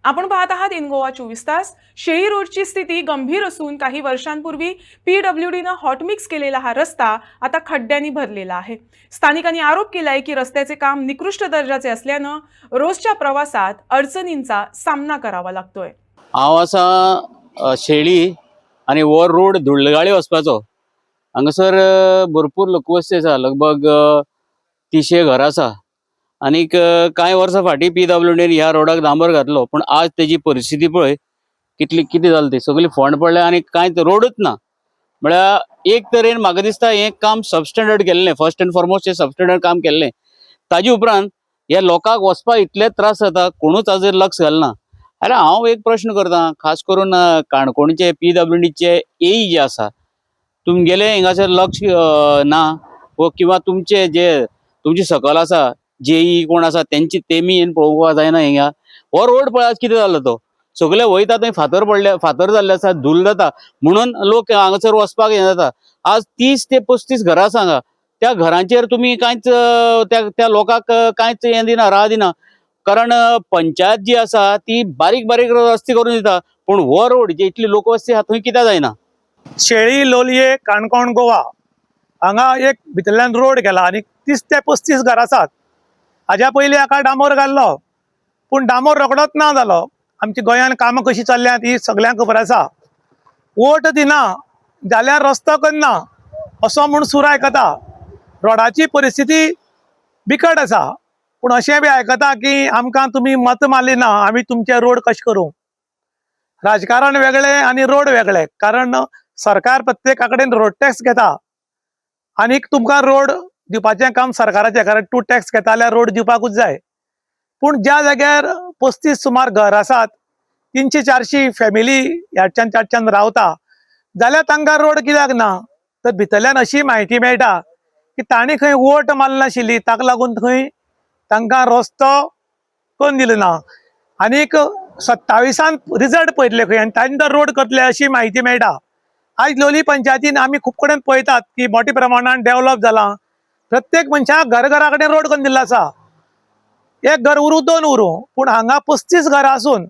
आपण पाहत आहात इन गोवा 24 तास। शेळी रोडची स्थिती गंभीर असून काही वर्षांपूर्वी पीडब्ल्यूडीनं हॉटमिक्स केलेला हा रस्ता आता खड्ड्यांनी भरलेला आहे। स्थानिकांनी आरोप केलाय की रस्त्याचे काम निकृष्ट दर्जाचे असल्यानं रोजच्या प्रवासात अडचणींचा सामना करावा लागतोय। हांव आसा शेळी आणि वर रोड धुळगाळी वचपाचो। हांगासर भरपूर लोकवस्ती आसा, लगभग 300 घरां आसा। आनीक कांय वर्सां फाटीं पीडब्ल्यूडीन ह्या रोडाक डांबर घातलो, पण आज तेजी परिस्थिती पळय कितें जालें ती। सगळी फोंड पडल्या आनी कांयच रोडूच ना। म्हळ्यार एक तरेन म्हाका दिसता हें काम सबस्टँडर्ड केल्लें, फर्स्ट एंड फॉरमोस्ट हें सबस्टँडर्ड काम केल्लें। ताजे उपरांत ह्या लोकांक वचपाक इतले त्रास जाता, कोणूच हाजेर लक्ष घालना। अरे हांव एक प्रश्न करतां, खास करून काणकोणचे पीडब्ल्यूडीचे एई जे आसा, तुमगेले हिंगासर लक्ष ना, व किंवा तुमचे सकल आसा जेई कोण आसा तेमी येवन पळोवपाक जायना हिंगा। हो रोड पळय कितें जालो तो, सगळे वयता थंय फातर जाल्ले आसा, धूल जाता म्हणून लोक हांगासर वचपाक हें जाता। आज 30 ते 35 घरां आसा हांगा, त्या घरांचेर तुमी कांयच त्या लोकांक कांयच हें दिना, राह दिना। कारण पंचायत जी आसा ती बारीक बारीक रस्ते करून दिता, पण हो रोड जे इतली लोकवस्ती आहा थंय कित्याक जायना। शेळी लोलये काणकोण गोवा हांगा एक भितरल्यान रोड गेला आनी 30 ते 35 घरां आसात। हाज्या पयलीं हाका डांबोर घाल्लो, पूण डांबोर रोखडोच ना जालो। आमच्या गोंयांत कामां कशीं चल्ल्यांत ही सगळ्यांक खबर आसा। वोट दिना जाल्यार रस्तो करना असो म्हूण सूर आयकता। रोडाची परिस्थिती बिकट आसा, पूण अशें बी आयकता की आमकां तुमी मत मारली ना आमी तुमचे रोड कशे करूं। राजकारण वेगळें आनी रोड वेगळे, कारण सरकार प्रत्येका कडेन रोड टॅक्स घेता आनीक तुमकां रोड दिवपाचें काम सरकाराचें, कारण तूं टॅक्स घेता जाल्यार रोड दिवपाकूच जाय। पूण ज्या जाग्यार 35 सुमार घर आसात, 300-400 फॅमिली ह्याच्यान त्याच्यान रावता, जाल्यार तांकां रोड कित्याक ना? तर भितरल्यान अशी म्हायती मेळटा की तांणी खंय वोट मारली नाशिल्ली, ताका लागून थंय तांकां रस्तो करून दिलो ना। आनीक 27 रिजल्ट पळयतले खंय आनी तांणी तो रोड करतले अशी म्हायती मेळटा। आज लोलये पंचायतीन आमी खूब कडेन पळयतात की मोठ्या प्रमाणात डेव्हलप जाला। प्रत्येक मनशाक घरा कडेन रोड करून दिल्लो आसा, एक घर उरूं 2 उरूं, पूण हांगा 35 घरां आसून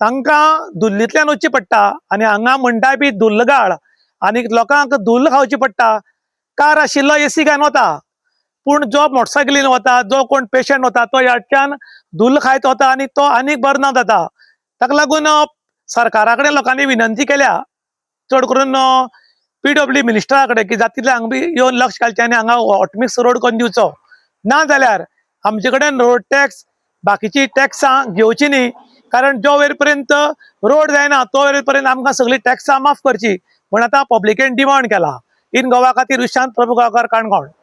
तांकां धुल्लींतल्यान वचचें पडटा। आनी हांगा म्हणटा बी धुल्लगाळ, आनी लोकांक धुल्ल खावची पडटा। कार आशिल्लो एसी घालून वता, पूण जो मोटरसायकलीन वता, जो कोण पेशंट वता, तो ह्याच्यान धुल्ल खायत वता आनी तो आनीक बर्न जाता। ताका लागून सरकारा कडेन लोकांनी विनंती केल्या, चड करून पीडब्ल्यू मिनिस्टरा कडेन, की जाता तितले हांगा बी येवन लक्ष घालचें आनी हांगा हॉटमिक्स रोड करून दिवचो। ना जाल्यार आमचे कडेन रोड टॅक्स बाकीची टॅक्सां घेवची न्ही, कारण जो वेळ पर्यंत रोड जायना तो वेळ पर्यंत आमकां सगळी टॅक्सां माफ करची म्हण आतां पब्लिकेन डिमांड केला। इन गोवा खातीर विशांत प्रभुगांवकार, काणकोण।